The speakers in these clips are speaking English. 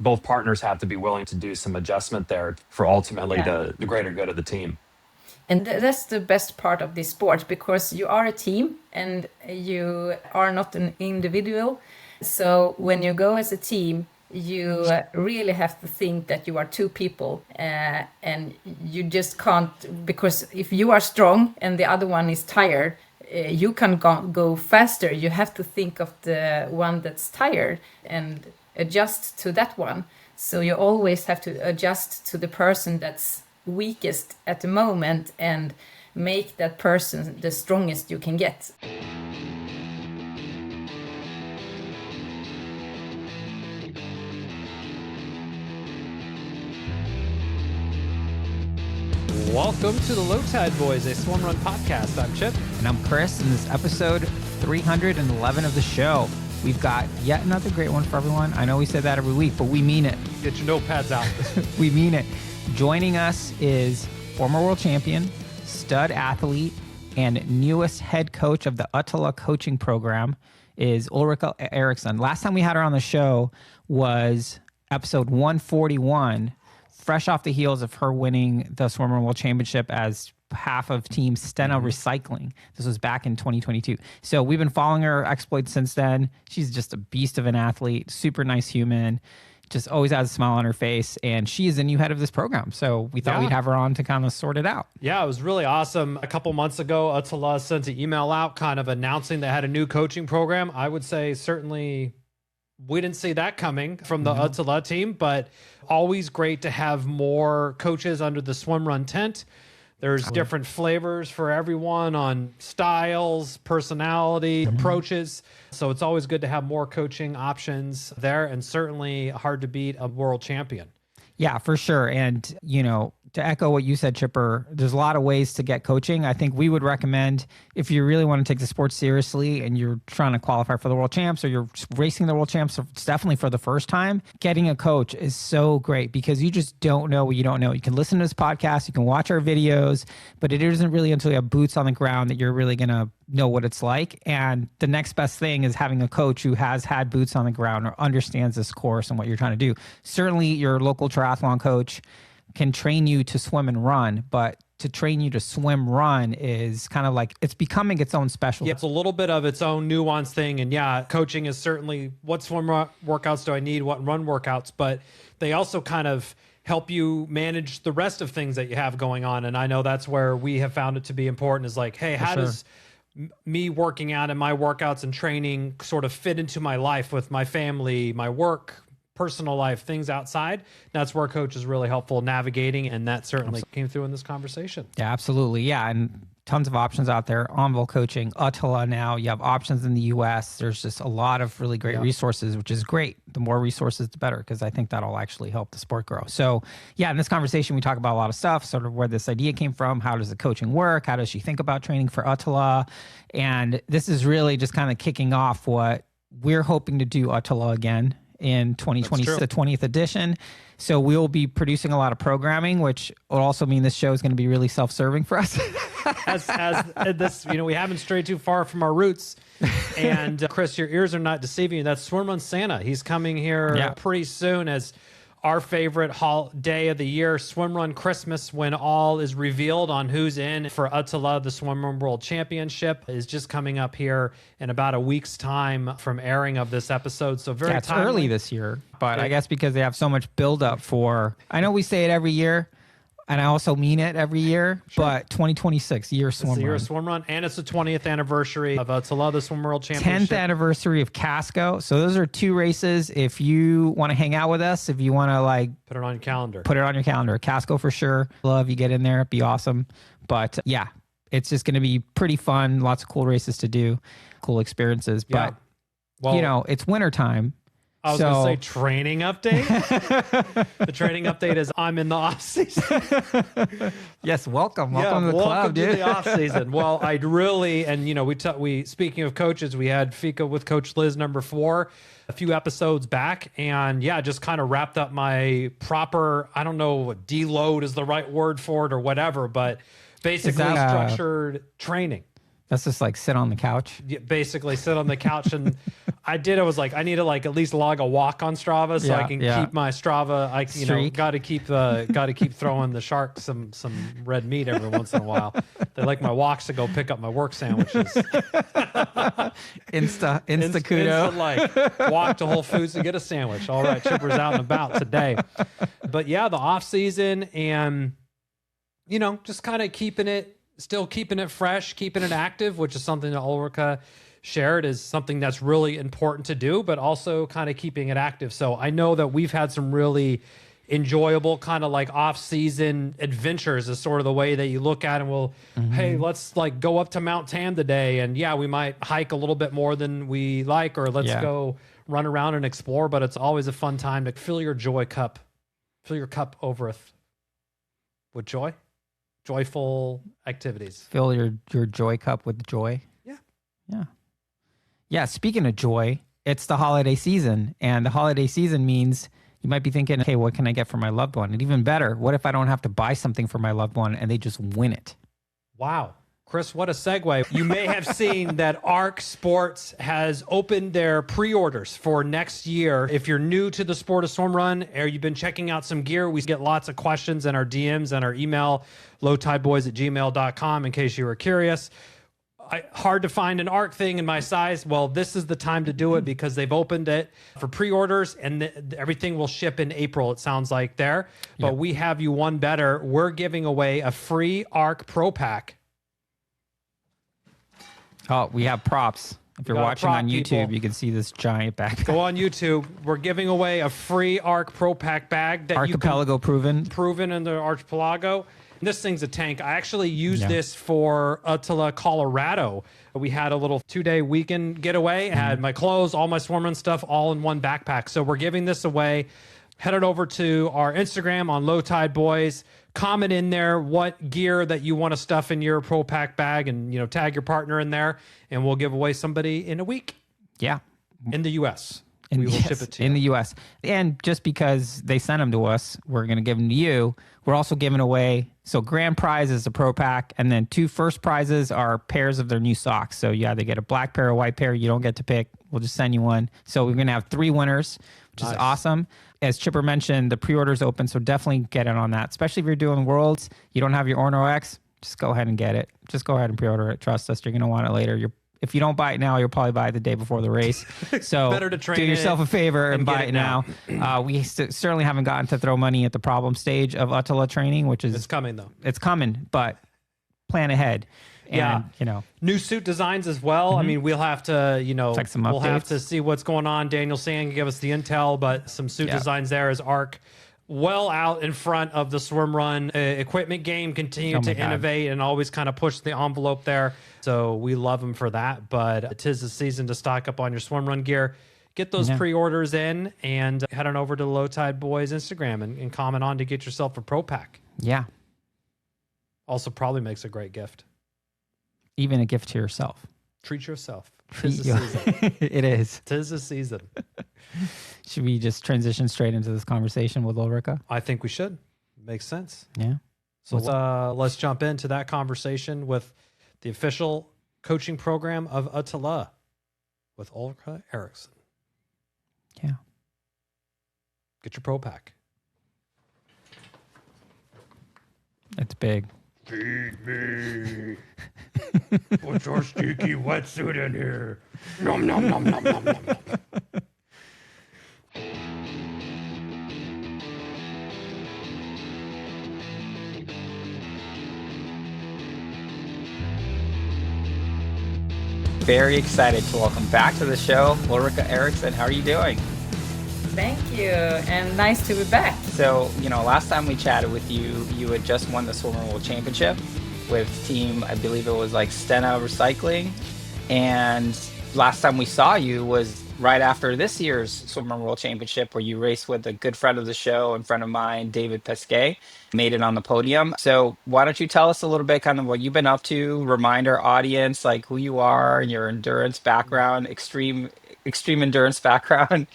both partners have to be willing to do some adjustment there for ultimately the greater good of the team. And that's the best part of this sport, because you are a team and you are not an individual. So when you go as a team, you really have to think that you are two people, and you just can't, because if you are strong and the other one is tired, you can go faster. You have to think of the one that's tired and adjust to that one. So you always have to adjust to the person that's weakest at the moment and make that person the strongest you can get. Welcome to the Low Tide Boyz, a swim run podcast. I'm Chip. And I'm Chris, and this is episode 311 of the show. We've got yet another great one for everyone. I know we say that every week, but we mean it. Get your notepads out. We mean it. Joining us is former world champion, stud athlete, and newest head coach of the Ötillö coaching program is Ulrika Eriksson. Last time we had her on the show was episode 141, fresh off the heels of her winning the Swimrun World Championship as half of Team Stena Recycling. This was back in 2022. So we've been following her exploits since then. She's just a beast of an athlete, super nice human, just always has a smile on her face, and she is the new head of this program. So we thought we'd have her on to kind of sort it out. Yeah, it was really awesome. A couple months ago, Ötillö sent an email out kind of announcing they had a new coaching program. I would say certainly we didn't see that coming from the Ötillö team, but always great to have more coaches under the swim run tent. There's different flavors for everyone on styles, personality, approaches. So it's always good to have more coaching options there, and certainly hard to beat a world champion. Yeah, for sure. And, you know, to echo what you said, Chipper, there's a lot of ways to get coaching. I think we would recommend, if you really want to take the sport seriously and you're trying to qualify for the world champs or you're racing the world champs, it's definitely for the first time, getting a coach is so great because you just don't know what you don't know. You can listen to this podcast, you can watch our videos, but it isn't really until you have boots on the ground that you're really going to know what it's like. And the next best thing is having a coach who has had boots on the ground or understands this course and what you're trying to do. Certainly your local triathlon coach can train you to swim and run, but to train you to swim run is kind of like it's becoming its own specialty. Yeah, it's a little bit of its own nuanced thing. And yeah, coaching is certainly what swim workouts do I need, what run workouts, but they also kind of help you manage the rest of things that you have going on. And I know that's where we have found it to be important is like, hey, how does me working out and my workouts and training sort of fit into my life with my family, my work, personal life, things outside? That's where coach is really helpful navigating, and that certainly came through in this conversation. Yeah, absolutely. Yeah, and tons of options out there. Envol Coaching, Ötillö now. You have options in the U.S. There's just a lot of really great resources, which is great. The more resources, the better, because I think that'll actually help the sport grow. So yeah, in this conversation, we talk about a lot of stuff, sort of where this idea came from, how does the coaching work, how does she think about training for Ötillö, and this is really just kind of kicking off what we're hoping to do Ötillö again in 2020, the 20th edition. So we'll be producing a lot of programming, which will also mean this show is going to be really self-serving for us. as this, you know, we haven't strayed too far from our roots. And Chris, your ears are not deceiving you. That's Swimrun Santa. He's coming here pretty soon as our favorite day of the year, Swimrun Christmas, when all is revealed on who's in for Ötillö. The Swimrun World Championship is just coming up here in about a week's time from airing of this episode. So very it's early this year, but I guess because they have so much buildup for, I know we say it every year, and I also mean it every year, but 2026, year swim run. Year of swim run, and it's the 20th anniversary of Ötillö, the Swim World Championship. 10th anniversary of Casco. So those are two races. If you want to hang out with us, if you want to like... Put it on your calendar. Put it on your calendar. Casco for sure. Love you get in there. It'd be awesome. But yeah, it's just going to be pretty fun. Lots of cool races to do. Cool experiences. But, you know, it's wintertime. I was going to say training update. The training update is I'm in the off season. Yes, welcome to the club, welcome dude. to the off season. Well, I'd really, and you know, we speaking of coaches, we had Fika with Coach Liz number 4 a few episodes back, and yeah, just kind of wrapped up my proper, I don't know, deload is the right word for it or whatever, but basically structured training. That's just like sit on the couch. Basically sit on the couch. And I was like, I need to like at least log a walk on Strava so I can keep my Strava. Got to keep throwing the sharks some red meat every once in a while. They like my walks to go pick up my work sandwiches. Insta kudo. Like walk to Whole Foods to get a sandwich. All right, Chipper's out and about today. But yeah, the off season and just kind of still keeping it fresh, keeping it active, which is something that Ulrika shared is something that's really important to do, but also kind of keeping it active. So I know that we've had some really enjoyable kind of like off-season adventures is sort of the way that you look at it. And hey, let's like go up to Mount Tam today. And yeah, we might hike a little bit more than we like, or let's go run around and explore. But it's always a fun time to fill your cup overeth with joy. Joyful activities. Fill your joy cup with joy. Yeah. Speaking of joy, it's the holiday season, and the holiday season means you might be thinking, okay, what can I get for my loved one? And even better, what if I don't have to buy something for my loved one and they just win it? Wow. Chris, what a segue. You may have seen that ARC Sports has opened their pre-orders for next year. If you're new to the sport of swim run or you've been checking out some gear, we get lots of questions in our DMs and our email, lowtideboys@gmail.com, in case you were curious. Hard to find an ARC thing in my size. Well, this is the time to do it because they've opened it for pre-orders and everything will ship in April, it sounds like there. But we have you one better. We're giving away a free ARC Pro Pack. Oh, we have props. If you're watching on YouTube, people. You can see this giant backpack. Go on YouTube. We're giving away a free ARC Pro Pack bag that Archipelago proven in the Archipelago. And this thing's a tank. I actually used this for Ötillö, Colorado. We had a little 2-day weekend getaway. Had my clothes, all my swim run stuff, all in one backpack. So we're giving this away. Head on over to our Instagram on Low Tide Boys. Comment in there what gear that you want to stuff in your Pro Pack bag, and tag your partner in there, and we'll give away somebody in a week. Yeah, in the U.S. We will ship it to you. In the U.S. And just because they sent them to us, we're going to give them to you. We're also giving away, so grand prize is the Pro Pack, and then 2 first prizes are pairs of their new socks. So you either get a black pair or white pair. You don't get to pick. We'll just send you one. So we're going to have 3 winners, which is awesome. As Chipper mentioned, the pre-order's open, so definitely get in on that. Especially if you're doing Worlds, you don't have your Orno X, just go ahead and get it. Just go ahead and pre-order it. Trust us, you're going to want it later. If you don't buy it now, you'll probably buy it the day before the race. So better to train do yourself a favor and buy it now. We certainly haven't gotten to throw money at the problem stage of Ötillö training, which is... It's coming, though. It's coming, but plan ahead. And, new suit designs as well. I mean, we'll have to, check some we'll have updates. to see what's going on. Daniel Sand can give us the intel, but some suit designs there as ARC well out in front of the swim run equipment game, continue to innovate and always kind of push the envelope there. So we love them for that, but it is the season to stock up on your swim run gear. Get those pre-orders in and head on over to the Low Tide Boys Instagram and comment on to get yourself a Pro Pack. Yeah. Also probably makes a great gift. Even a gift to yourself. Treat yourself. Tis the season. It is. Tis the season. Should we just transition straight into this conversation with Ulrika? I think we should. Makes sense. Yeah. So let's jump into that conversation with the official coaching program of Ötillö with Ulrich Eriksson. Yeah. Get your Pro Pack. It's big. Feed me. Put your sticky wetsuit in here. Nom, nom, nom, nom, nom, nom. Very excited to welcome back to the show, Ulrika Eriksson. How are you doing? Thank you, and nice to be back. So, last time we chatted with you, you had just won the Swimrun World Championship with team, I believe it was like Stena Recycling. And last time we saw you was right after this year's Swimrun World Championship, where you raced with a good friend of the show and friend of mine, David Pesquet, made it on the podium. So why don't you tell us a little bit kind of what you've been up to, remind our audience like who you are and your endurance background, extreme endurance background.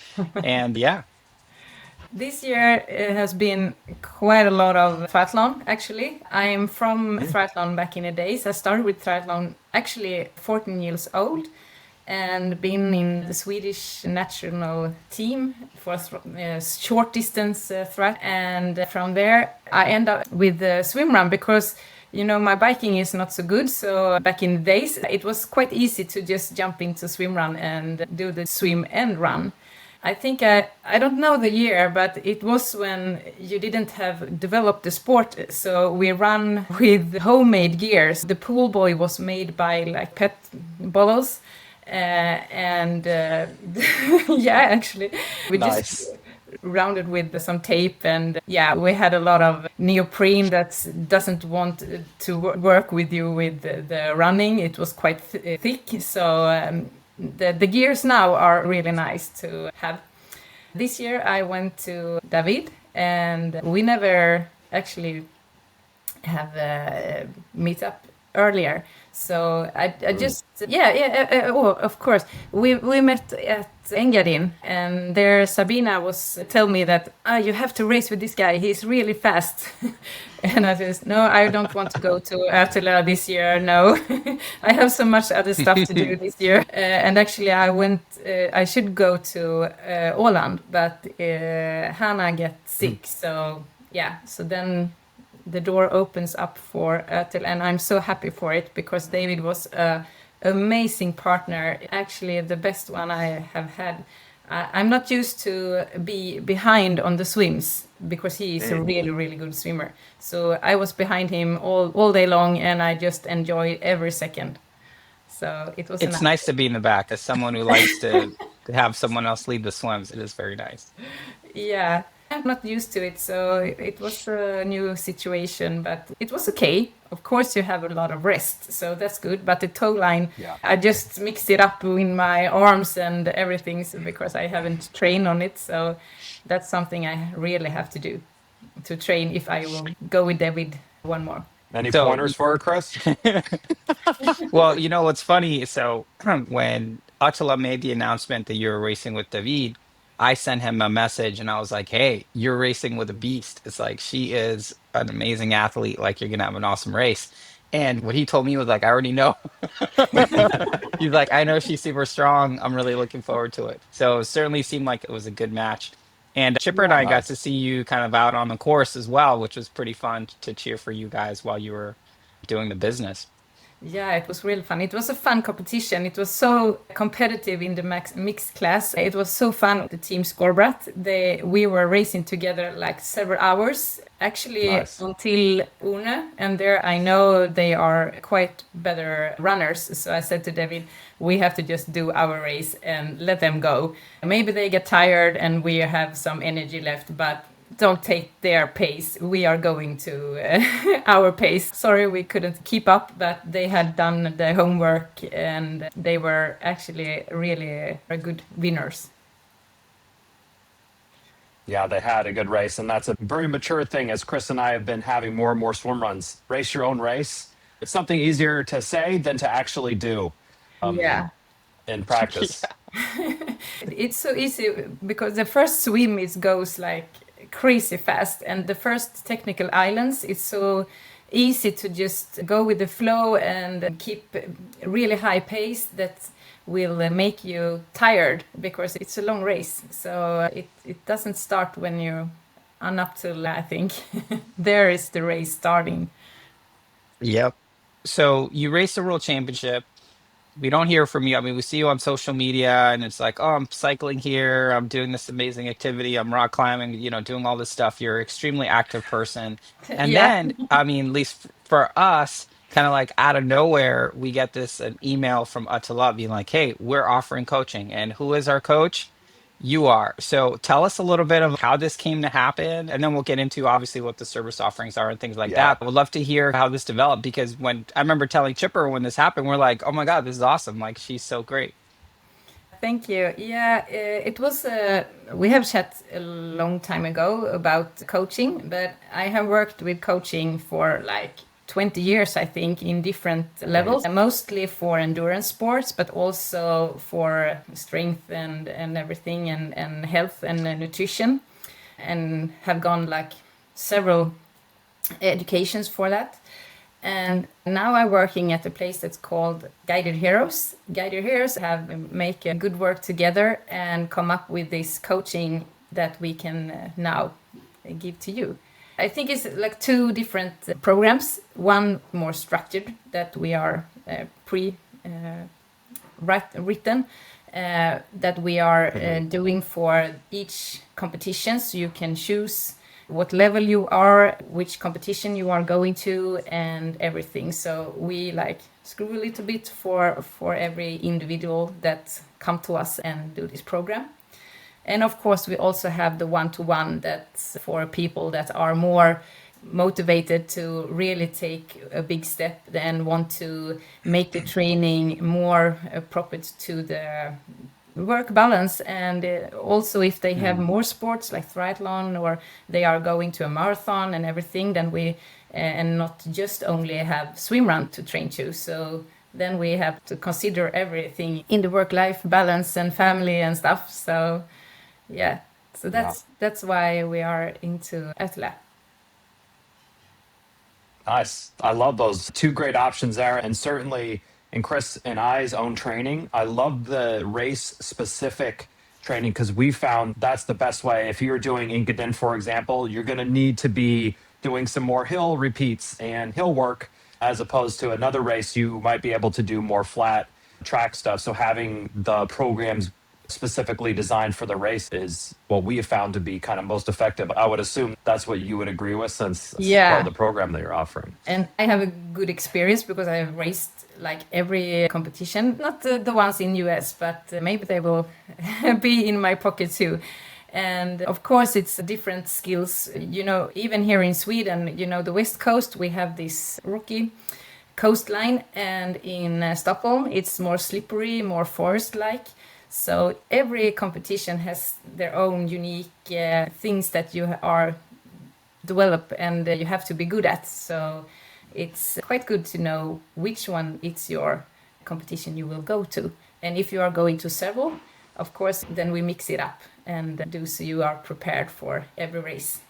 And yeah. This year it has been quite a lot of triathlon, actually. I'm from triathlon back in the days. I started with triathlon actually 14 years old and been in the Swedish national team for short distance triathlon. And from there, I end up with the swim run because my biking is not so good. So back in the days, it was quite easy to just jump into swim run and do the swim and run. I think I don't know the year, but it was when you didn't have developed the sport. So we run with homemade gears. The pool boy was made by like pet bottles. Actually, we just rounded with some tape, and we had a lot of neoprene that doesn't want to work with you with the running. It was quite thick, so the gears now are really nice to have. This year I went to David, and we never actually have a meetup earlier. So I just of course we met at Engadin, and there Sabina was tell me that you have to race with this guy, he's really fast. And I said, no, I don't want to go to Ötillö this year, no. I have so much other stuff to do this year. And actually I should go to Åland, but Hannah get sick, so then the door opens up for Ötillö, and I'm so happy for it because David was an amazing partner, actually the best one I have had. I'm not used to be behind on the swims because he is a really, really good swimmer. So I was behind him all day long, and I just enjoyed every second. So it was. It's nice to be in the back. As someone who likes to have someone else lead the swims, it is very nice. Yeah. I'm not used to it, so it was a new situation, but it was okay. Of course, you have a lot of rest, so that's good. But the toe line, I just mixed it up in my arms and everything because I haven't trained on it. So that's something I really have to do to train if I will go with David one more. Any pointers for her, Chris? Well, what's funny? So when Attila made the announcement that you were racing with David, I sent him a message and I was like, hey, you're racing with a beast. It's like, she is an amazing athlete. Like, you're going to have an awesome race. And what he told me was like, I already know. He's like, I know she's super strong. I'm really looking forward to it. So it certainly seemed like it was a good match. And Chipper and I got to see you kind of out on the course as well, which was pretty fun to cheer for you guys while you were doing the business. Yeah, it was really fun. It was a fun competition. It was so competitive in the mixed class. It was so fun. The team Scorebrat, we were racing together like several hours, actually until Une. And there I know they are quite better runners. So I said to David, we have to just do our race and let them go. Maybe they get tired and we have some energy left, but don't take their pace. We are going to our pace. Sorry, we couldn't keep up, but they had done the homework and they were actually really good winners. Yeah, they had a good race, and that's a very mature thing, as Chris and I have been having more and more swim runs. Race your own race. It's something easier to say than to actually do in practice. It's so easy because the first swim goes like crazy fast, and the first technical islands, it's so easy to just go with the flow and keep really high pace that will make you tired because it's a long race. So it doesn't start when you're on up till, I think, there is the race starting. Yep. So you raced the World Championship. We don't hear from you. I mean, we see you on social media and it's like, oh, I'm cycling here. I'm doing this amazing activity. I'm rock climbing, doing all this stuff. You're an extremely active person. And then, I mean, at least for us, kind of like out of nowhere, we get an email from Attila being like, hey, we're offering coaching. And who is our coach? You are. So tell us a little bit of how this came to happen, and then we'll get into obviously what the service offerings are and things like that. But we'd love to hear how this developed, because when I remember telling Chipper when this happened, we're like, oh my God, this is awesome. Like, she's so great. Thank you. Yeah, it was, we have chat a long time ago about coaching, but I have worked with coaching for like 20 years, I think, in different levels, mostly for endurance sports, but also for strength and everything, and health and nutrition. and have gone like several educations for that. And now I'm working at a place that's called Guided Heroes. Guided Heroes have make a good work together and come up with this coaching that we can now give to you. I think it's like two different programs. One more structured that we are written that we are doing for each competition, so you can choose what level you are, which competition you are going to, and everything. So we like screw a little bit for every individual that come to us and do this program. And of course, we also have the one-to-one that's for people that are more motivated to really take a big step and want to make the training more appropriate to the work balance. And also if they have more sports like triathlon, or they are going to a marathon and everything, then we and not just only have swim run to train to. So then we have to consider everything in the work-life balance and family and stuff. So yeah, so that's why we are into Ötillö. Nice. I love those two great options there. And certainly in Chris and I's own training, I love the race specific training, because we found that's the best way. If you're doing Engadin, for example, you're going to need to be doing some more hill repeats and hill work, as opposed to another race, you might be able to do more flat track stuff. So having the programs specifically designed for the race is what we have found to be kind of most effective. I would assume that's what you would agree with, since it's part of the program that you're offering. And I have a good experience because I have raced like every competition, not the ones in US, but maybe they will be in my pocket too. And of course, it's different skills. You know, even here in Sweden, you know, the West Coast, we have this rocky coastline, and in Stockholm, it's more slippery, more forest-like. So every competition has their own unique things that you are develop and you have to be good at. So it's quite good to know which one it's your competition you will go to. And if you are going to several, of course, then we mix it up and do so you are prepared for every race.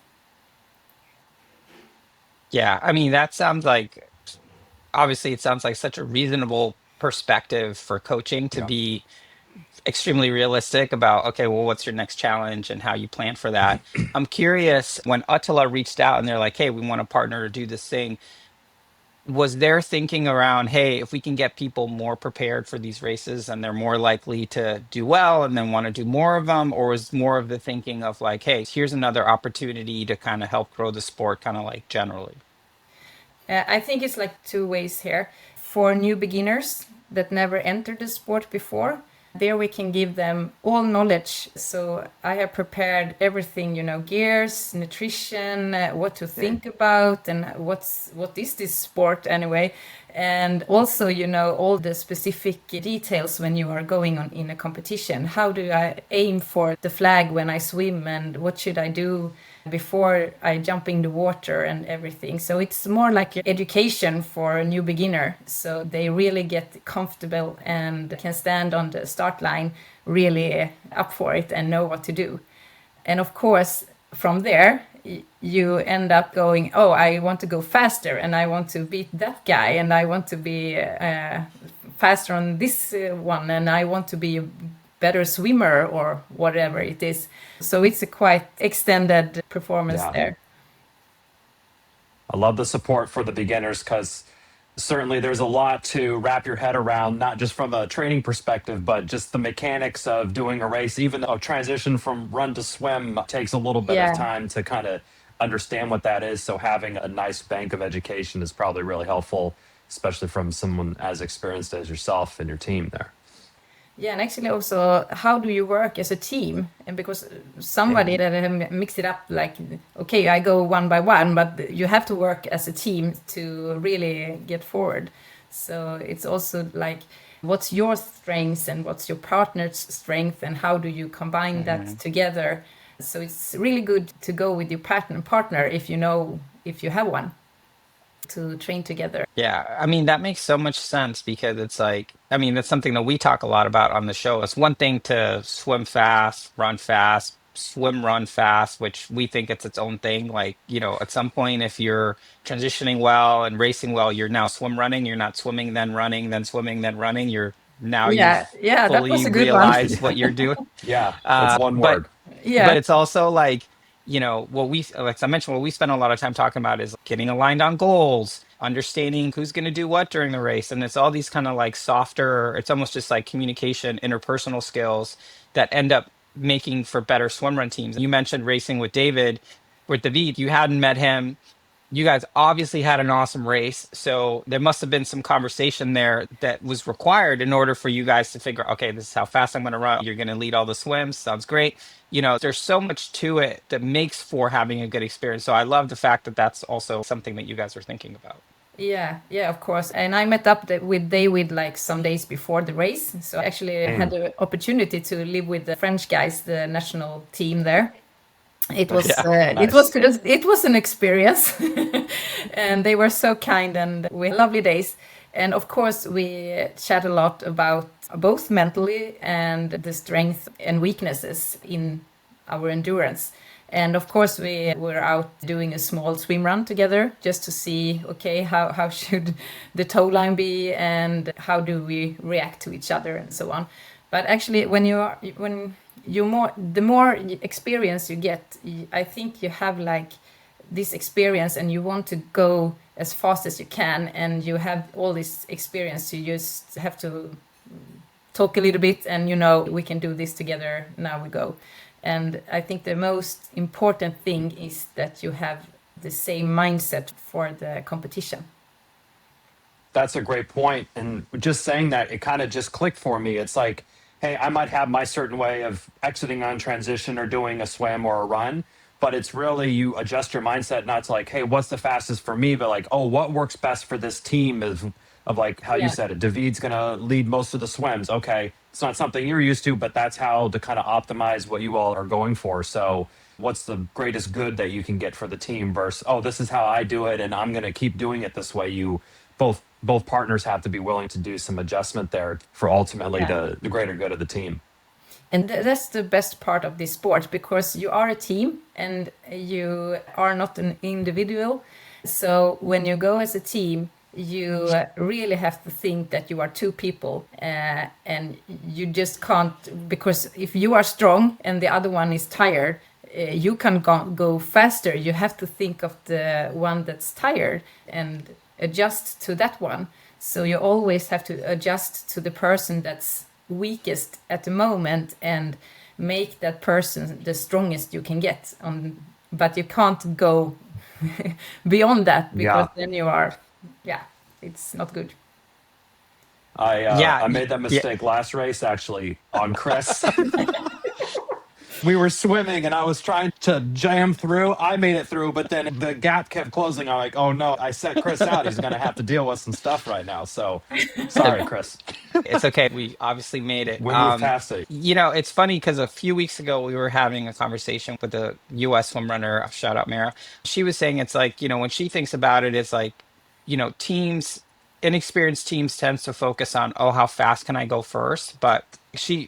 Yeah, I mean, that sounds like, obviously, it sounds like such a reasonable perspective for coaching to be extremely realistic about, okay, well, what's your next challenge and how you plan for that. I'm curious, when Ötillö reached out and they're like, hey, we want a partner to do this thing, was their thinking around, hey, if we can get people more prepared for these races and they're more likely to do well and then want to do more of them? Or was more of the thinking of like, hey, here's another opportunity to kind of help grow the sport, kind of like generally? I think it's like two ways here. For new beginners that never entered the sport before, there we can give them all knowledge. So I have prepared everything, you know, gears, nutrition, what to think about, and what is this sport anyway. And also, you know, all the specific details when you are going on in a competition. How do I aim for the flag when I swim, and what should I do before I jump in the water and everything. So it's more like education for a new beginner. So they really get comfortable and can stand on the start line really up for it and know what to do. And of course, from there, you end up going, oh, I want to go faster and I want to beat that guy and I want to be faster on this one and I want to be a better swimmer or whatever it is. So it's a quite extended performance there. I love the support for the beginners, because certainly there's a lot to wrap your head around, not just from a training perspective, but just the mechanics of doing a race. Even a transition from run to swim takes a little bit of time to kind of understand what that is. So having a nice bank of education is probably really helpful, especially from someone as experienced as yourself and your team there. Yeah, and actually also, how do you work as a team? And because somebody that mixed it up, like, okay, I go one by one, but you have to work as a team to really get forward. So it's also like, what's your strengths and what's your partner's strength, and how do you combine that together? So it's really good to go with your partner if you know, if you have one, to train together. Yeah, I mean, that makes so much sense, because it's like, I mean, that's something that we talk a lot about on the show. It's one thing to swim fast, run fast, swim run fast, which we think it's its own thing. Like, at some point, if you're transitioning well and racing well, you're now swim running. You're not swimming, then running, then swimming, then running. You've Yeah, that was fully a good one. realized what you're doing. Yeah, it's one But word. Yeah, it's also like, what like I mentioned, what we spend a lot of time talking about is getting aligned on goals, understanding who's going to do what during the race. And it's all these kind of like softer, it's almost just like communication, interpersonal skills that end up making for better swim run teams. You mentioned racing with David. You hadn't met him. You guys obviously had an awesome race. So there must have been some conversation there that was required in order for you guys to figure, okay, this is how fast I'm going to run. You're going to lead all the swims. Sounds great. There's so much to it that makes for having a good experience. So I love the fact that that's also something that you guys are thinking about. yeah, of course. And I met up with David like some days before the race. So I actually had the opportunity to live with the French guys, the national team there. It was it was an experience, and they were so kind, and we had lovely days. And of course, we chat a lot about both mentally and the strength and weaknesses in our endurance. And of course, we were out doing a small swim run together just to see, okay, how should the toe line be, and how do we react to each other, and so on. But actually, the more experience you get, I think you have like this experience and you want to go as fast as you can, and you have all this experience. You just have to talk a little bit, and we can do this together. Now we go. And I think the most important thing is that you have the same mindset for the competition. That's a great point. And just saying that, it kind of just clicked for me. It's like, hey, I might have my certain way of exiting on transition or doing a swim or a run, but it's really you adjust your mindset, not to like, hey, what's the fastest for me, but like, oh, what works best for this team of like how you said it. David's gonna lead most of the swims. Okay, it's not something you're used to, but that's how to kind of optimize what you all are going for. So what's the greatest good that you can get for the team versus, oh, this is how I do it and I'm gonna keep doing it this way. You both partners have to be willing to do some adjustment there for ultimately the greater good of the team. And that's the best part of this sport, because you are a team and you are not an individual. So when you go as a team, you really have to think that you are two people, and you just can't, because if you are strong and the other one is tired, you can go faster. You have to think of the one that's tired and adjust to that one. So you always have to adjust to the person that's weakest at the moment and make that person the strongest you can get. But you can't go beyond that, because then you are, it's not good. I made that mistake last race actually on Chris. We were swimming and I was trying to jam through. I made it through, but then the gap kept closing. I'm like, oh no, I set Chris out. He's going to have to deal with some stuff right now. So sorry, Chris. It's okay. We obviously made it. We moved past it. It's funny because a few weeks ago we were having a conversation with a US swim runner, shout out Mara. She was saying it's like, when she thinks about it, it's like, inexperienced teams tends to focus on, oh, how fast can I go first? But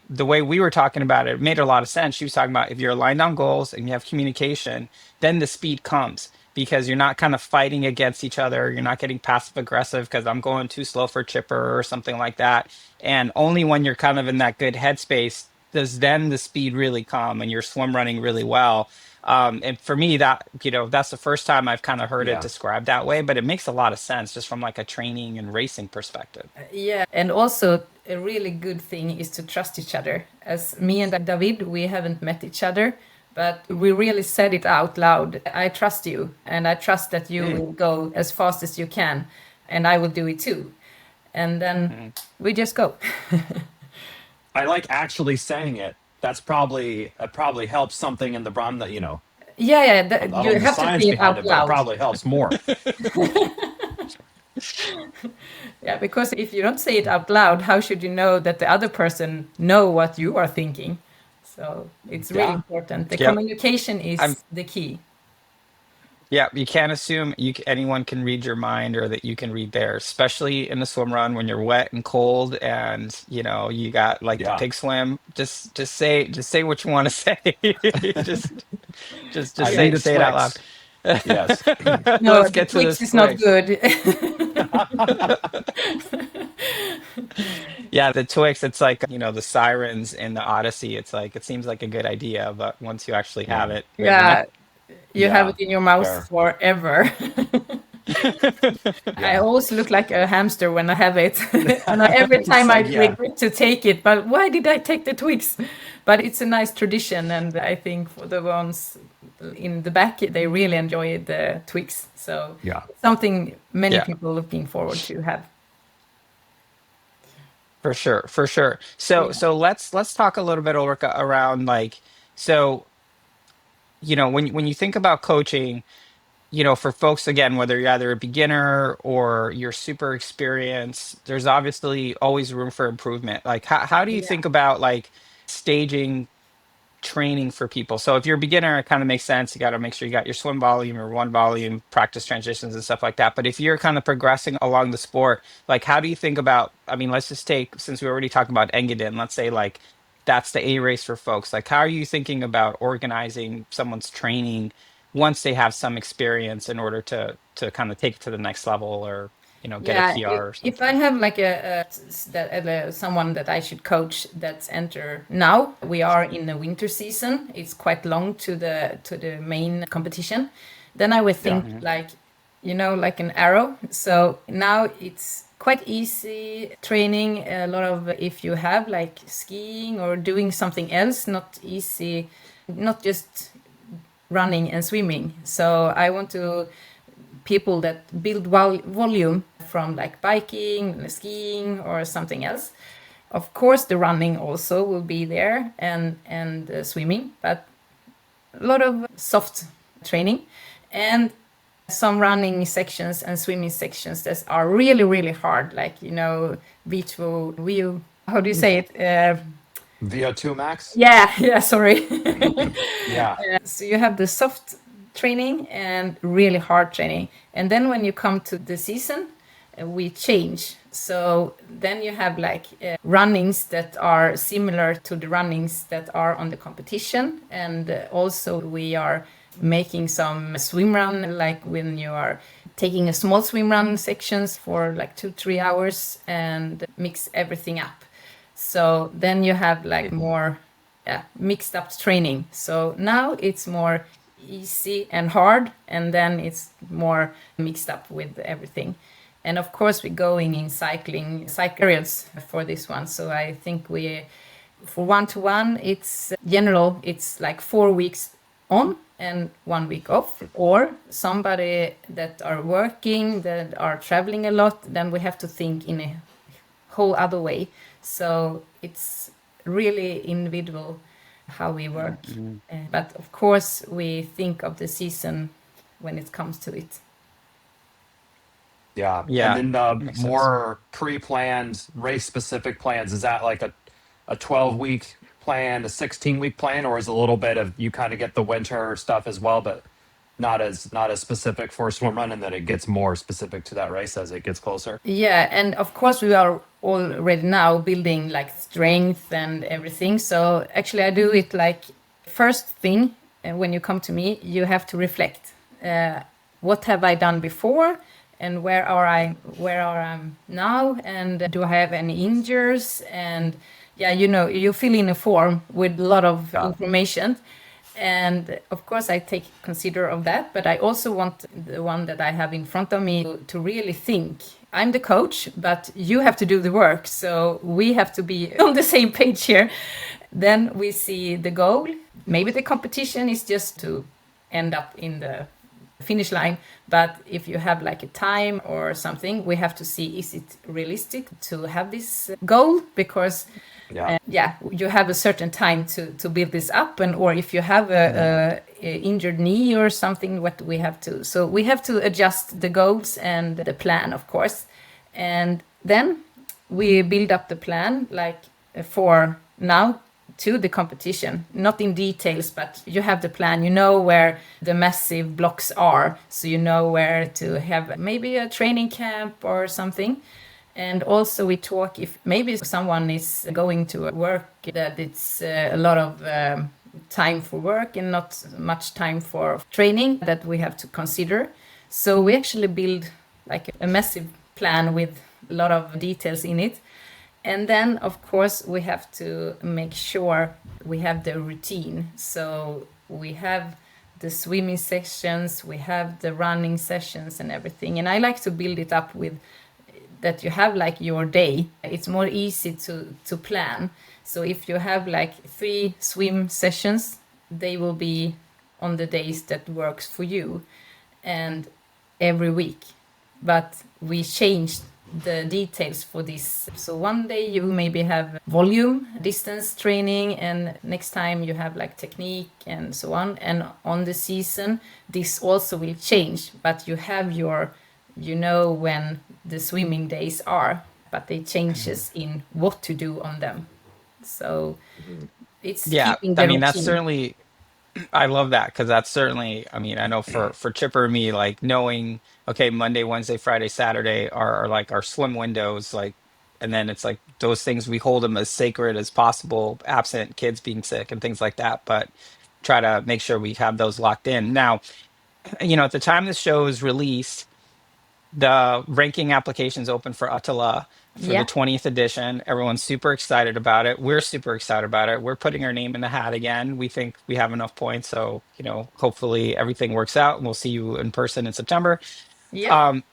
the way we were talking about it made a lot of sense. She was talking about if you're aligned on goals and you have communication, then the speed comes, because you're not kind of fighting against each other. You're not getting passive aggressive because I'm going too slow for Chipper or something like that. And only when you're kind of in that good headspace does then the speed really come and you're swim running really well. And for me, that, that's the first time I've kind of heard it described that way, but it makes a lot of sense just from like a training and racing perspective. Yeah. And also a really good thing is to trust each other. As me and David, we haven't met each other, but we really said it out loud. I trust you, and I trust that you will go as fast as you can, and I will do it too. And then we just go. I like actually saying it. That's probably helps something in the brain that, Yeah. You have to say it out loud. It probably helps more. Yeah, because if you don't say it out loud, how should you know that the other person know what you are thinking? So it's really important. The communication is the key. Yeah, you can't assume anyone can read your mind or that you can read theirs, especially in the swim run when you're wet and cold and you got like the Yeah. pig swim. Just say what you want to say. just just I say need a say it out loud. Twix. Yes. No, Let's the get to Twix this is not Twix. good. Yeah, the Twix, it's like, the sirens in the Odyssey. It's like it seems like a good idea, but once you actually have Yeah. it, maybe not. Yeah, you have Yeah. it in your mouth Fair. forever. I Yeah. always look like a hamster when I have it. And every It's time I like, yeah. regret to take it, but why did I take the Twix? But it's a nice tradition, and I think for the ones in the back, they really enjoy the Twix. So Yeah. something many Yeah. people looking forward to have. For sure, for sure. So Yeah. so let's talk a little bit, Ulrika, around like so when you think about coaching, for folks again, whether you're either a beginner or you're super experienced, there's obviously always room for improvement. Like how do you Yeah. think about like staging training for people? So if you're a beginner, it kind of makes sense. You got to make sure you got your swim volume or one volume, practice transitions and stuff like that. But if you're kind of progressing along the sport, like how do you think about, I mean, let's just take, since we already talked about Engadin, let's say like that's the A race for folks. Like how are you thinking about organizing someone's training once they have some experience in order to kind of take it to the next level or, get a Yeah, PR or if something? I have like someone that I should coach that's enter now, we are in the winter season. It's quite long to the main competition. Then I would think Yeah. like, like an arrow. So now it's quite easy training. A lot of if you have like skiing or doing something else, not easy, not just running and swimming. So I want to people that build volume from like biking, skiing, or something else. Of course, the running also will be there and swimming, but a lot of soft training and some running sections and swimming sections that are really really hard, like VO, how do you say it? VO2 max? Yeah, sorry. Yeah. So you have the soft training and really hard training. And then when you come to the season, we change. So then you have like runnings that are similar to the runnings that are on the competition. And also we are making some swim run, like when you are taking a small swim run sections for like 2-3 hours and mix everything up. So then you have like more mixed up training. So now it's more easy and hard, and then it's more mixed up with everything. And of course, we're going in cycling periods for this one. So I think for 1-to-1, it's general, it's like 4 weeks on and 1 week off. Or somebody that are working, that are traveling a lot, then we have to think in a whole other way. So it's really individual how we work. But of course, we think of the season when it comes to it. Yeah. And Yeah, then makes sense. more pre-planned race-specific plans. Is that like a 12-week plan, a 16-week plan, or is it a little bit of you kind of get the winter stuff as well, but not as specific for swim run, and then it gets more specific to that race as it gets closer? Yeah, and of course we are already now building like strength and everything. So actually I do it like first thing when you come to me, you have to reflect. What have I done before? And where are I now? And do I have any injuries? And yeah, you fill in a form with a lot of information. And of course, I take consider of that, but I also want the one that I have in front of me to really think. I'm the coach, but you have to do the work. So we have to be on the same page here. Then we see the goal. Maybe the competition is just to end up in the finish line, but if you have like a time or something, we have to see, is it realistic to have this goal? Because you have a certain time to build this up, and or if you have a injured knee or something, what we have to, so we have to adjust the goals and the plan, of course, and then we build up the plan like for now to the competition, not in details, but you have the plan, you know where the massive blocks are, so you know where to have maybe a training camp or something. And also we talk if maybe someone is going to work that it's a lot of time for work and not much time for training, that we have to consider. So we actually build like a massive plan with a lot of details in it. And then, of course, we have to make sure we have the routine. So we have the swimming sessions, we have the running sessions and everything. And I like to build it up with that you have like your day. It's more easy to plan. So if you have like 3 swim sessions, they will be on the days that works for you and every week. But we changed the details for this. So one day you maybe have volume, distance training, and next time you have like technique and so on. And on the season, this also will change, but you have your, you know, when the swimming days are, but they changes in what to do on them. So it's keeping the I mean, that's routine. certainly, I love that because that's certainly, I mean, I know for Chipper and me, like knowing, okay, Monday, Wednesday, Friday, Saturday are like our swim windows, like, and then it's like those things we hold them as sacred as possible, absent kids being sick and things like that, but try to make sure we have those locked in. Now, at the time this show is released, the ranking applications open for Ötillö for the Yeah. 20th edition. Everyone's super excited about it. We're super excited about it. We're putting our name in the hat again. We think we have enough points. So, hopefully everything works out and we'll see you in person in September. Yeah. Um,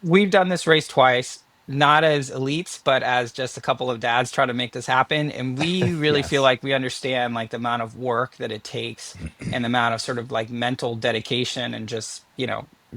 we've done this race twice, not as elites, but as just a couple of dads trying to make this happen. And we really feel Yes. like we understand like the amount of work that it takes and the amount of sort of like mental dedication and just,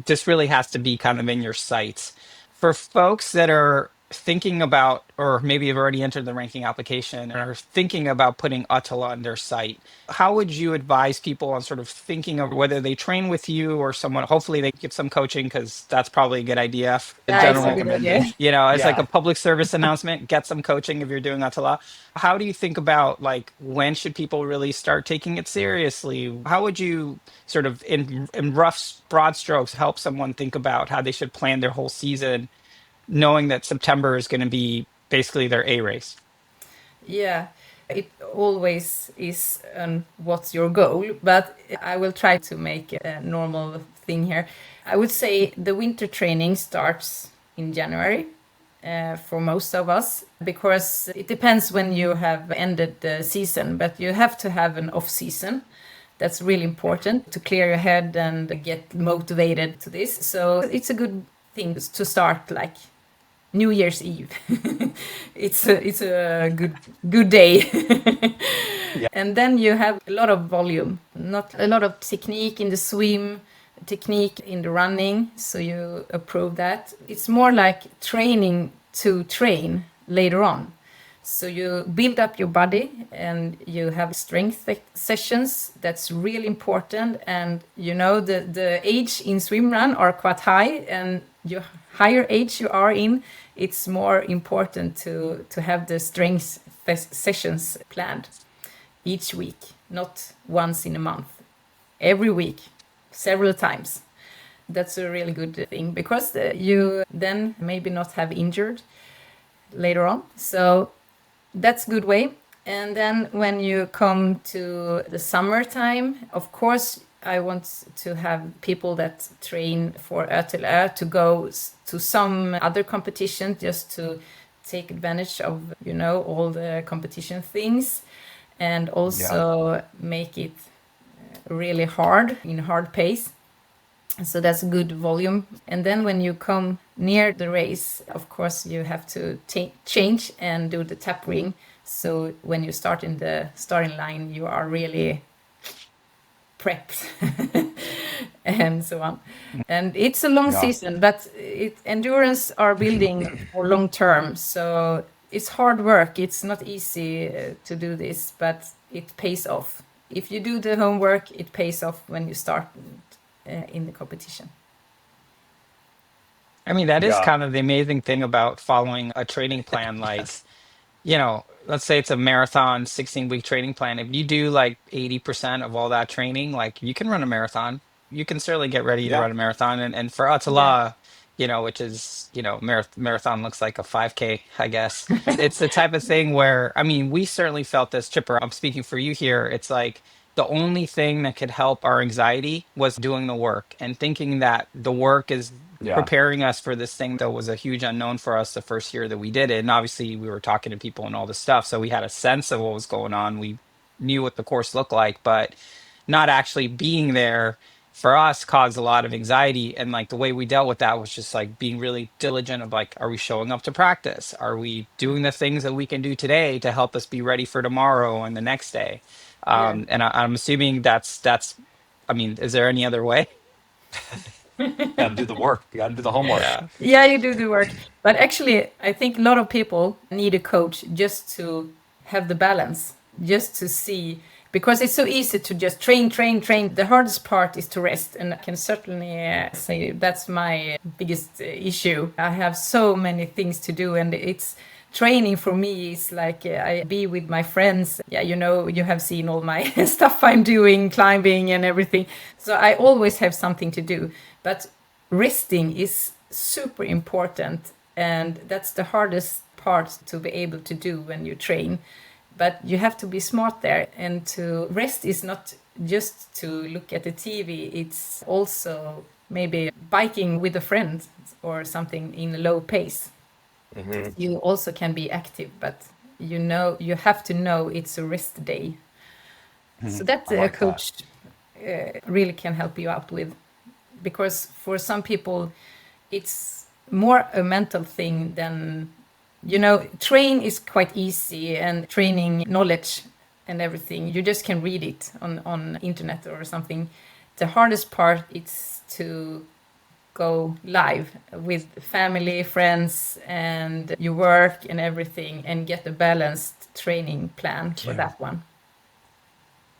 this really has to be kind of in your sights. For folks that are thinking about, or maybe have already entered the ranking application and are thinking about putting Ötillö on their site, how would you advise people on sort of thinking of whether they train with you or someone, hopefully they get some coaching because that's probably a good idea. The Yeah, it's a general, good idea. it's like a Yeah. public service announcement, get some coaching if you're doing Ötillö. How do you think about like when should people really start taking it seriously? How would you sort of in rough broad strokes help someone think about how they should plan their whole season knowing that September is going to be basically their A race? Yeah, it always is what's your goal, but I will try to make a normal thing here. I would say the winter training starts in January for most of us, because it depends when you have ended the season, but you have to have an off season. That's really important to clear your head and get motivated to this. So it's a good thing to start like New Year's Eve. It's a good day. Yeah. And then you have a lot of volume, not a lot of technique in the swim, technique in the running, so you approve that. It's more like training to train later on. So you build up your body and you have strength sessions. That's really important. And the age in swim run are quite high, and you higher age you are in, it's more important to have the strength sessions planned each week, not once in a month, every week, several times. That's a really good thing, because you then maybe not have injured later on. So that's a good way. And then when you come to the summertime, of course, I want to have people that train for Ötillö to go to some other competition, just to take advantage of, all the competition things, and also make it really hard, in hard pace. So that's good volume. And then when you come near the race, of course, you have to change and do the tap ring. So when you start in the starting line, you are really prepped and so on. And it's a long season, but endurance are building for long term. So it's hard work. It's not easy to do this, but it pays off. If you do the homework, it pays off when you start in the competition. I mean, that is Yeah. kind of the amazing thing about following a training plan. Like, let's say it's a marathon 16-week training plan. If you do like 80% of all that training, like you can run a marathon. You can certainly get ready to Yeah. run a marathon. And for Yeah. Ötillö, which is, marathon looks like a 5K, I guess. It's the type of thing where, I mean, we certainly felt this, Chipper. I'm speaking for you here. It's like the only thing that could help our anxiety was doing the work and thinking that the work is Yeah. preparing us for this thing that was a huge unknown for us the first year that we did it. And obviously we were talking to people and all this stuff. So we had a sense of what was going on. We knew what the course looked like, but not actually being there for us caused a lot of anxiety. And like the way we dealt with that was just like being really diligent of like, are we showing up to practice? Are we doing the things that we can do today to help us be ready for tomorrow and the next day? Yeah. And I'm assuming that's, I mean, is there any other way? You got to do the work. You got to do the homework. Yeah. Yeah, you do the work. But actually, I think a lot of people need a coach just to have the balance, just to see, because it's so easy to just train, train, train. The hardest part is to rest. And I can certainly say that's my biggest issue. I have so many things to do, and it's training for me is like I be with my friends. Yeah, you have seen all my stuff I'm doing, climbing and everything. So I always have something to do. But resting is super important, and that's the hardest part to be able to do when you train. But you have to be smart there, and to rest is not just to look at the TV, it's also maybe biking with a friend or something in a low pace. You also can be active, but you have to know it's a rest day. So that I like coach really can help you out with, because for some people it's more a mental thing than, train is quite easy, and training knowledge and everything, you just can read it on internet or something. The hardest part is to go live with family, friends, and your work and everything, and get a balanced training plan for that one.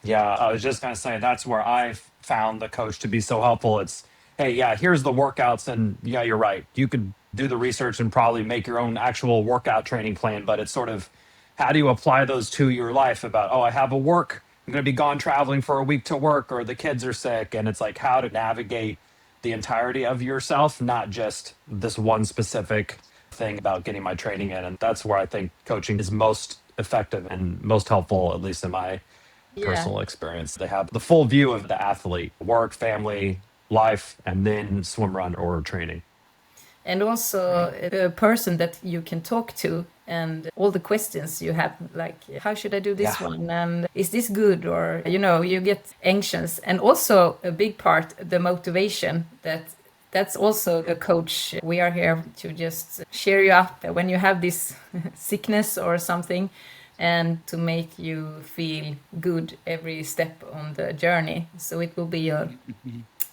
Yeah, I was just going to say that's where I found the coach to be so helpful. It's, hey, yeah, here's the workouts. And yeah, you're right. You could do the research and probably make your own actual workout training plan, but it's sort of how do you apply those to your life about, oh, I have a work, I'm going to be gone traveling for a week to work, or the kids are sick. And it's like how to navigate the entirety of yourself, not just this one specific thing about getting my training in. And that's where I think coaching is most effective and most helpful, at least in my personal experience. They have the full view of the athlete, work, family, life, and then swim, run, or training. And also the person that you can talk to, and all the questions you have, like, how should I do this one? And is this good? Or, you get anxious. And also a big part, the motivation, that's also a coach. We are here to just cheer you up when you have this sickness or something, and to make you feel good every step on the journey. So it will be a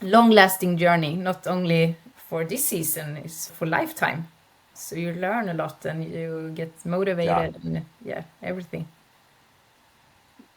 long-lasting journey, not only for this season, it's for lifetime. So you learn a lot and you get motivated and everything.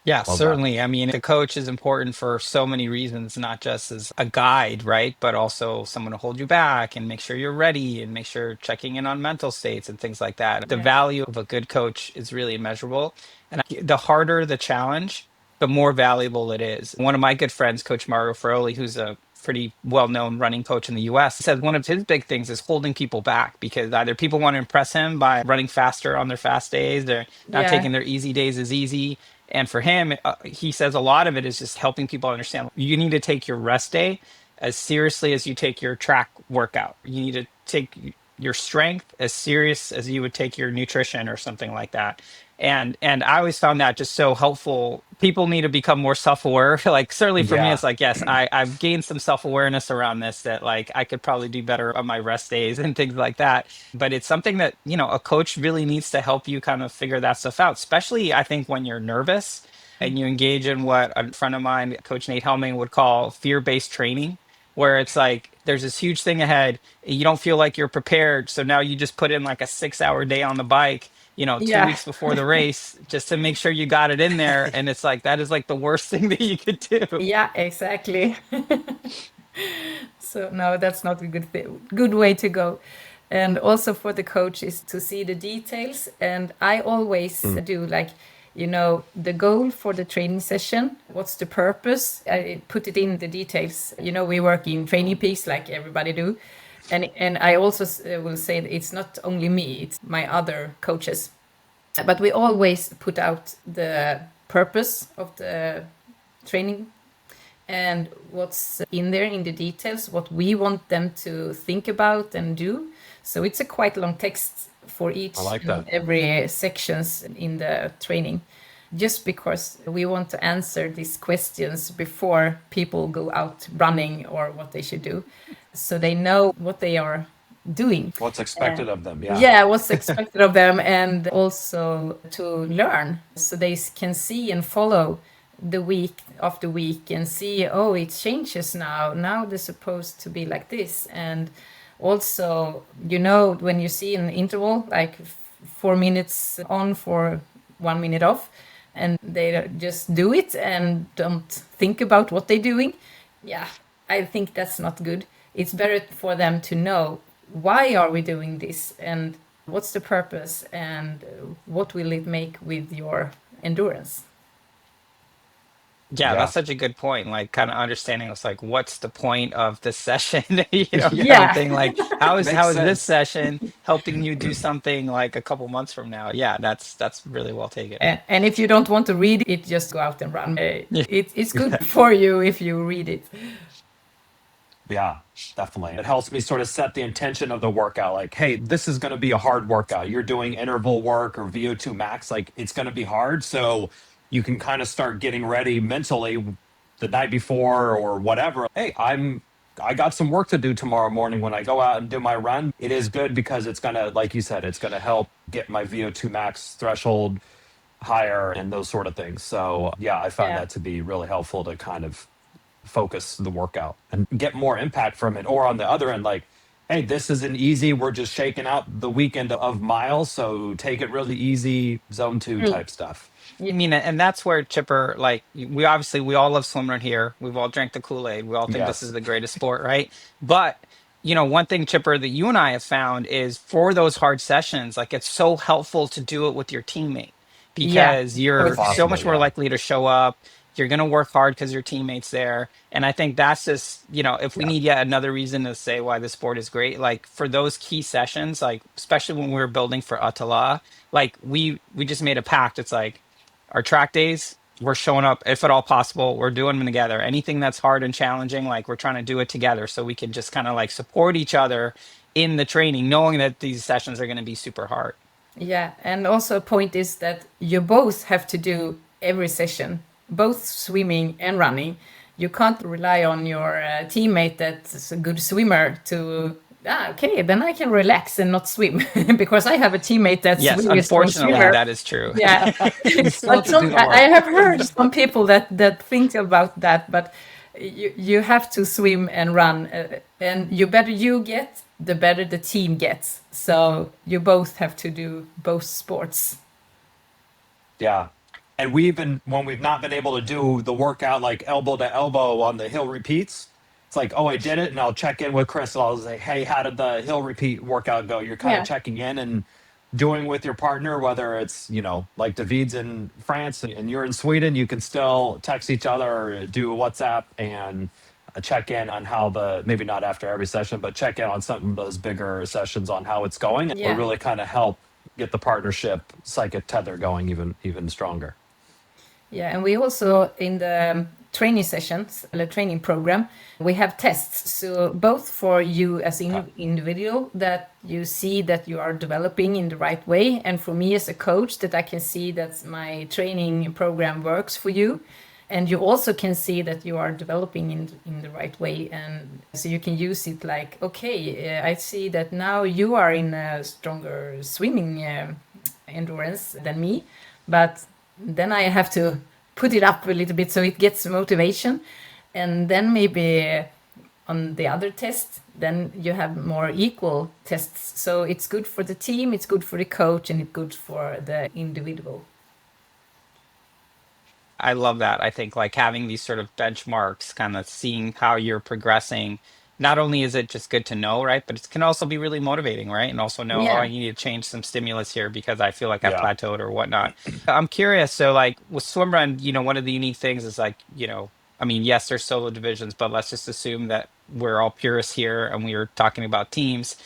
Yeah, Well certainly. I mean, the coach is important for so many reasons, not just as a guide, right? But also someone to hold you back and make sure you're ready and make sure checking in on mental states and things like that. The Yeah. value of a good coach is really immeasurable. And the harder the challenge, the more valuable it is. One of my good friends, Coach Mario Ferroli, who's a pretty well-known running coach in the US, says one of his big things is holding people back, because either people want to impress him by running faster on their fast days, they're not taking their easy days as easy. And for him, he says a lot of it is just helping people understand you need to take your rest day as seriously as you take your track workout. You need to take your strength as serious as you would take your nutrition or something like that. And I always found that just so helpful. People need to become more self-aware. Like certainly for me, it's like, yes, I've gained some self-awareness around this, that like I could probably do better on my rest days and things like that. But it's something that, a coach really needs to help you kind of figure that stuff out, especially I think when you're nervous and you engage in what a friend of mine, Coach Nate Helming, would call fear-based training, where it's like there's this huge thing ahead, you don't feel like you're prepared. So now you just put in like a 6-hour day on the bike, 2 weeks before the race, just to make sure you got it in there. And it's like, that is like the worst thing that you could do. Yeah, exactly. So no, that's not a good way to go. And also for the coaches to see the details. And I always do like, the goal for the training session, what's the purpose? I put it in the details. We work in training peaks like everybody do. And I also will say that it's not only me, it's my other coaches. But we always put out the purpose of the training and what's in there in the details, what we want them to think about and do. So it's a quite long text for each and every sections in the training, just because we want to answer these questions before people go out running or what they should do. So they know what they are doing. What's expected of them. Yeah. Yeah, what's expected of them, and also to learn so they can see and follow the week after week and see, oh, it changes now they're supposed to be like this. And also, when you see an interval like 4 minutes on for 1 minute off, and they just do it and don't think about what they're doing, yeah, I think that's not good. It's better for them to know, why are we doing this, and what's the purpose, and what will it make with your endurance? Yeah, that's such a good point. Like, kind of understanding it's like, what's the point of this session? Kind Yeah. of thing. Like, how is Makes this sense. session helping you do something like a couple months from now? Yeah, that's really well taken. And if you don't want to read it, just go out and run. It's good for you if you read it. Yeah, definitely. It helps me sort of set the intention of the workout. Like, hey, this is going to be a hard workout. You're doing interval work or VO2 max. Like, it's going to be hard. So you can kind of start getting ready mentally the night before or whatever. Hey, I got some work to do tomorrow morning when I go out and do my run. It is good because it's going to, like you said, it's going to help get my VO2 max threshold higher and those sort of things. So yeah, I found that to be really helpful to kind of focus the workout and get more impact from it. Or on the other end, like, hey, this isn't easy. We're just shaking out the weekend of miles. So take it really easy, zone 2 type stuff. I mean, and that's where Chipper, like, we all love swim run here. We've all drank the Kool-Aid. We all think this is the greatest sport, right? But, one thing, Chipper, that you and I have found is for those hard sessions, like, it's so helpful to do it with your teammate because you're so much more likely to show up. You're going to work hard because your teammate's there. And I think that's just, if we need yet another reason to say why the sport is great, like for those key sessions, like, especially when we were building for Ötillö, like we just made a pact. It's like, our track days, we're showing up if at all possible. We're doing them together. Anything that's hard and challenging, like we're trying to do it together so we can just kind of like support each other in the training, knowing that these sessions are going to be super hard. Yeah, and also a point is that you both have to do every session, both swimming and running. You can't rely on your teammate that's a good swimmer to okay, then I can relax and not swim because I have a teammate that's really unfortunately that is true. Yeah, but I have heard some people that think about that, but you have to swim and run, and the better you get, the better the team gets. So you both have to do both sports. Yeah. And when we've not been able to do the workout like elbow to elbow on the hill repeats, it's like, oh, I did it. And I'll check in with Chris and I'll say, hey, how did the hill repeat workout go? You're kind of checking in and doing with your partner, whether it's, like David's in France and you're in Sweden, you can still text each other or do a WhatsApp and check in on how maybe not after every session, but check in on some of those bigger sessions on how it's going. And it'll really kind of help get the partnership psychic tether going even stronger. Yeah, and we also, in the training sessions, the training program, we have tests. So both for you as an individual, that you see that you are developing in the right way, and for me as a coach, that I can see that my training program works for you. And you also can see that you are developing in the right way. And so you can use it like, okay, I see that now you are in a stronger swimming endurance than me, but then I have to put it up a little bit so it gets motivation. And then maybe on the other test, then you have more equal tests. So it's good for the team, it's good for the coach, and it's good for the individual. I love that. I think like having these sort of benchmarks, kind of seeing how you're progressing, not only is it just good to know, right, but it can also be really motivating, right? And also know, oh, Yeah. I need to change some stimulus here because I feel like I've Yeah. plateaued or whatnot. I'm curious. So, like with swim run, one of the unique things is like, I mean, yes, there's solo divisions, but let's just assume that we're all purists here and we are talking about teams.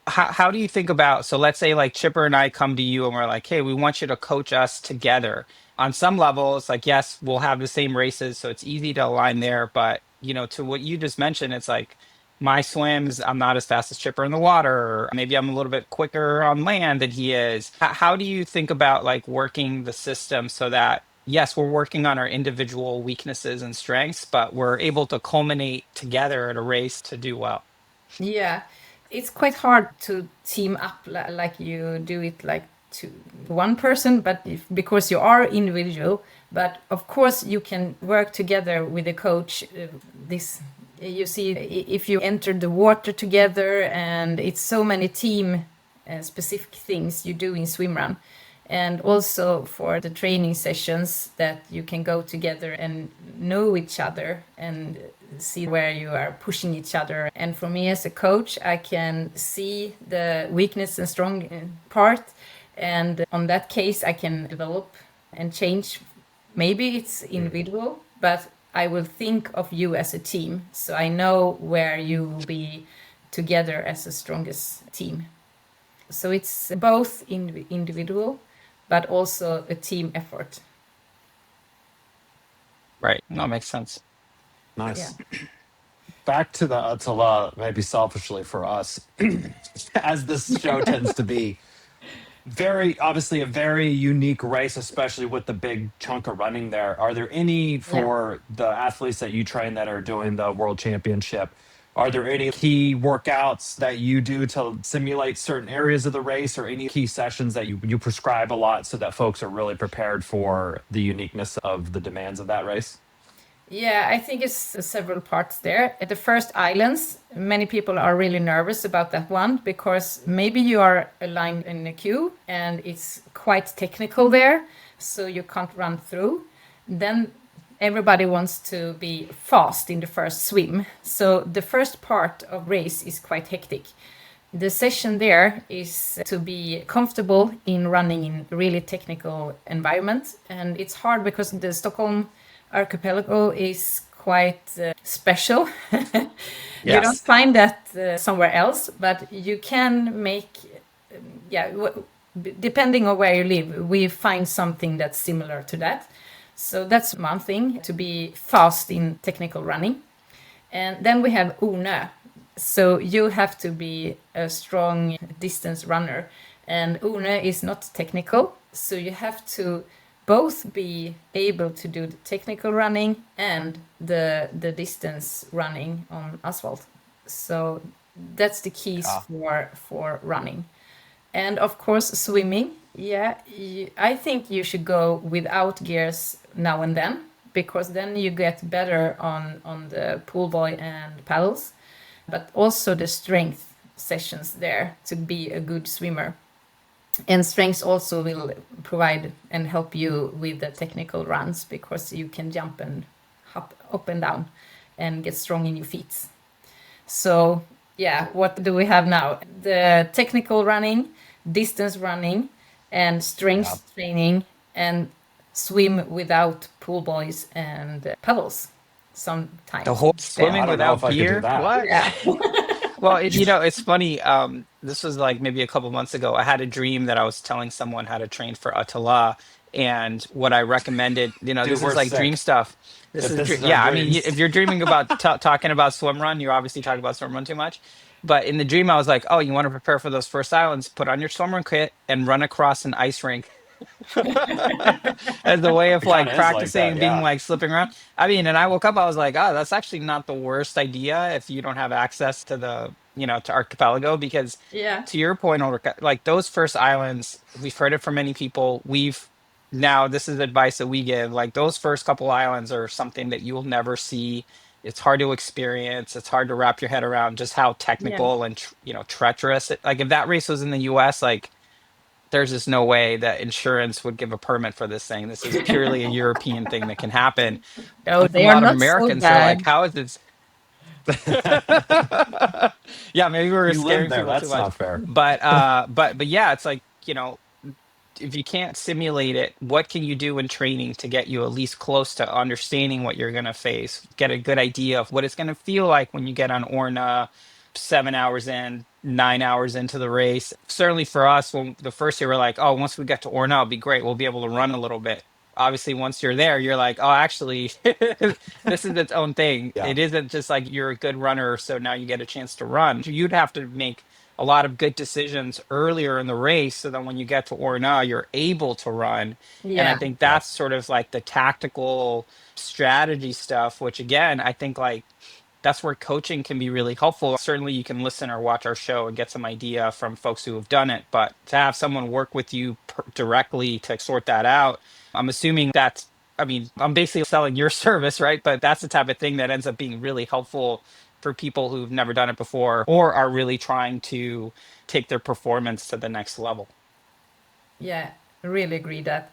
How do you think about, so let's say like Chipper and I come to you and we're like, hey, we want you to coach us together. On some level, it's like, yes, we'll have the same races, so it's easy to align there. But, to what you just mentioned, it's like my swims, I'm not as fast as Chipper in the water, or maybe I'm a little bit quicker on land than he is. How do you think about like working the system so that, yes, we're working on our individual weaknesses and strengths, but we're able to culminate together at a race to do well? Yeah, it's quite hard to team up like you do it like to one person, but because you are individual, but of course you can work together with a coach. This you see if you enter the water together, and it's so many team specific things you do in swimrun. And also for the training sessions that you can go together and know each other and see where you are pushing each other. And for me as a coach, I can see the weakness and strong part. And on that case, I can develop and change. Maybe it's individual, but I will think of you as a team. So I know where you will be together as the strongest team. So it's both individual, but also a team effort. Right. No, makes sense. Nice. Yeah. Back to the Ötillö, maybe selfishly for us, as this show tends to be, very obviously a very unique race, especially with the big chunk of running there. Are there any Yeah. for the athletes that you train that are doing the World Championship? Are there any key workouts that you do to simulate certain areas of the race, or any key sessions that you prescribe a lot so that folks are really prepared for the uniqueness of the demands of that race? Yeah, I think it's several parts there. At the first islands, many people are really nervous about that one because maybe you are aligned in a queue and it's quite technical there, so you can't run through. Then everybody wants to be fast in the first swim. So the first part of race is quite hectic. The session there is to be comfortable in running in really technical environment. And it's hard because the Stockholm archipelago is quite special. You don't find that somewhere else, but you can make, depending on where you live, we find something that's similar to that. So that's one thing, to be fast in technical running. And then we have Ulrich. So you have to be a strong distance runner. And Ulrich is not technical, so you have to both be able to do the technical running and the distance running on asphalt. So that's the keys for running. And of course, swimming. Yeah, I think you should go without gears now and then, because then you get better on the pool boy and paddles, but also the strength sessions there to be a good swimmer. And strengths also will provide and help you with the technical runs, because you can jump and hop up and down and get strong in your feet. So yeah, what do we have now? The technical running, distance running, and strength training, and swim without pool boys and paddles sometimes. The whole swimming I don't know without if I could do gear? that. What? Yeah. Well, it's funny. This was like maybe a couple months ago. I had a dream that I was telling someone how to train for Ötillö, and what I recommended. Dude, This is we're like dream sick. stuff. If this is our Yeah. I mean, dreams. if you're dreaming about talking about swim run, you're obviously talking about swim run too much. But in the dream, I was like, oh, you want to prepare for those first islands? Put on your swim run kit and run across an ice rink as a way of It like kind of is like that, practicing being yeah. like slipping around. I mean, and I woke up, I was like, oh, that's actually not the worst idea if you don't have access to to archipelago, because Yeah. to your point, Ulrika, like those first islands, we've heard it from many people. Now this is advice that we give, like those first couple islands are something that you'll never see. It's hard to experience. It's hard to wrap your head around just how Yeah. technical and treacherous like if that race was in the US, like there's just no way that insurance would give a permit for this thing. This is purely a European thing that can happen. Oh, A they are lot of not so Americans are like, bad. how is this? Yeah, maybe we're You scaring live there. people too That's much. not fair. But yeah, it's like, if you can't simulate it, what can you do in training to get you at least close to understanding what you're going to face? Get a good idea of what it's going to feel like when you get on Orna 7 hours in, 9 hours into the race. Certainly for us, when the first year we're like, oh, once we get to Orna, it'll be great. We'll be able to run a little bit. Obviously, once you're there, you're like, oh, actually, this is its own thing. Yeah. It isn't just like you're a good runner, so now you get a chance to run. You'd have to make a lot of good decisions earlier in the race so that when you get to Orna, you're able to run. And I Yeah. think that's sort of like the tactical strategy stuff, which again, I think like that's where coaching can be really helpful. Certainly you can listen or watch our show and get some idea from folks who have done it, but to have someone work with you directly to sort that out, I'm assuming that's, I mean, I'm basically selling your service, right? But that's the type of thing that ends up being really helpful for people who've never done it before or are really trying to take their performance to the next level. Yeah, I really agree that.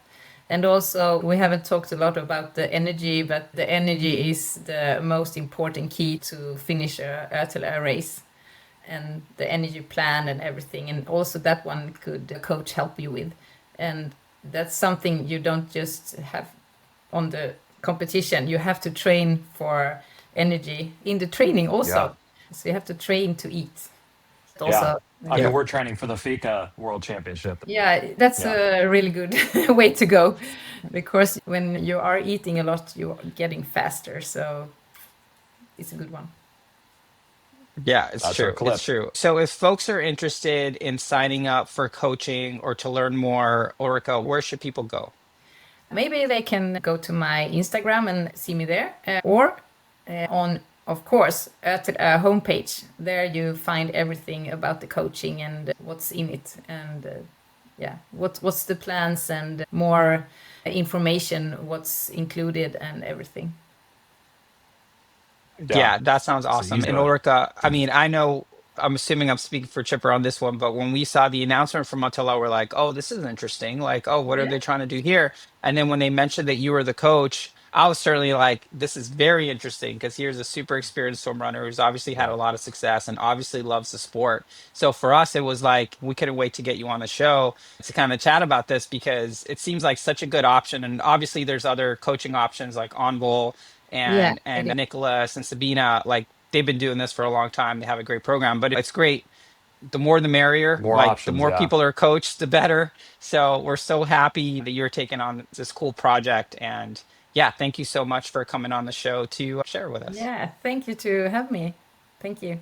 And also, we haven't talked a lot about the energy, but the energy is the most important key to finish a Ötillö race, and the energy plan and everything. And also that one could a coach help you with. And that's something you don't just have on the competition. You have to train for energy in the training also. Yeah. So you have to train to eat. Yeah. Also, I mean, we're training for the FICA World Championship. yeah, that's a really good way to go, because when you are eating a lot, you're getting faster. So it's a good one. Yeah, it's That's our true. clip. It's true. So if folks are interested in signing up for coaching or to learn more, Ulrika, where should people go? Maybe they can go to my Instagram and see me there, or on, of course, at a homepage. There you find everything about the coaching and what's in it, and what's the plans and more information, what's included and everything. Yeah, that sounds awesome. easy And one. Ulrika, I mean, I'm assuming I'm speaking for Chipper on this one, but when we saw the announcement from Ötillö, we're like, oh, this is interesting. Like, oh, what are they trying to do here? And then when they mentioned that you were the coach, I was certainly like, this is very interesting because here's a super experienced swim runner who's obviously had a lot of success and obviously loves the sport. So for us, it was like, we couldn't wait to get you on the show to kind of chat about this because it seems like such a good option. And obviously there's other coaching options like Onvol and Nicholas and Sabina, like they've been doing this for a long time. They have a great program, but it's great. The more the merrier. More like options, the more yeah. people are coached, the better. So we're so happy that you're taking on this cool project. And yeah, thank you so much for coming on the show to share with us. Yeah, thank you to have me. Thank you.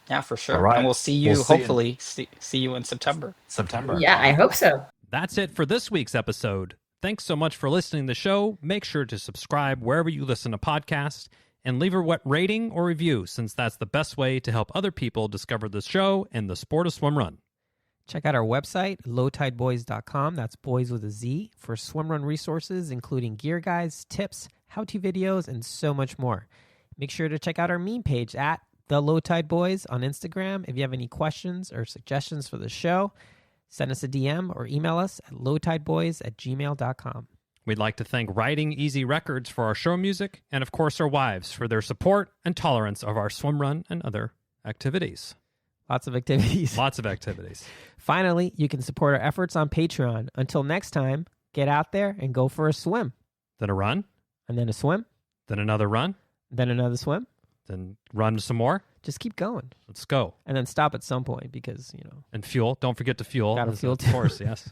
Yeah, for sure. All right. And we'll see you, We'll see you. hopefully, see you in September. September. Yeah, I hope so. That's it for this week's episode. Thanks so much for listening to the show. Make sure to subscribe wherever you listen to podcasts and leave a rating or review, since that's the best way to help other people discover the show and the sport of swim run. Check out our website, lowtideboys.com. That's boys with a Z, for swim run resources, including gear guides, tips, how-to videos, and so much more. Make sure to check out our meme page at The Low Tide Boys on Instagram. If you have any questions or suggestions for the show, send us a DM or email us at lowtideboys@gmail.com. We'd like to thank Riding Easy Records for our show music, and of course our wives for their support and tolerance of our swim run and other activities. Lots of activities. Lots of activities. Finally, you can support our efforts on Patreon. Until next time, get out there and go for a swim. Then a run, And then a swim, then another run, then another swim. then run some more. Just keep going. Let's go. And then stop at some point because, And fuel. Don't forget to fuel. Gotta fuel Of too. course, yes.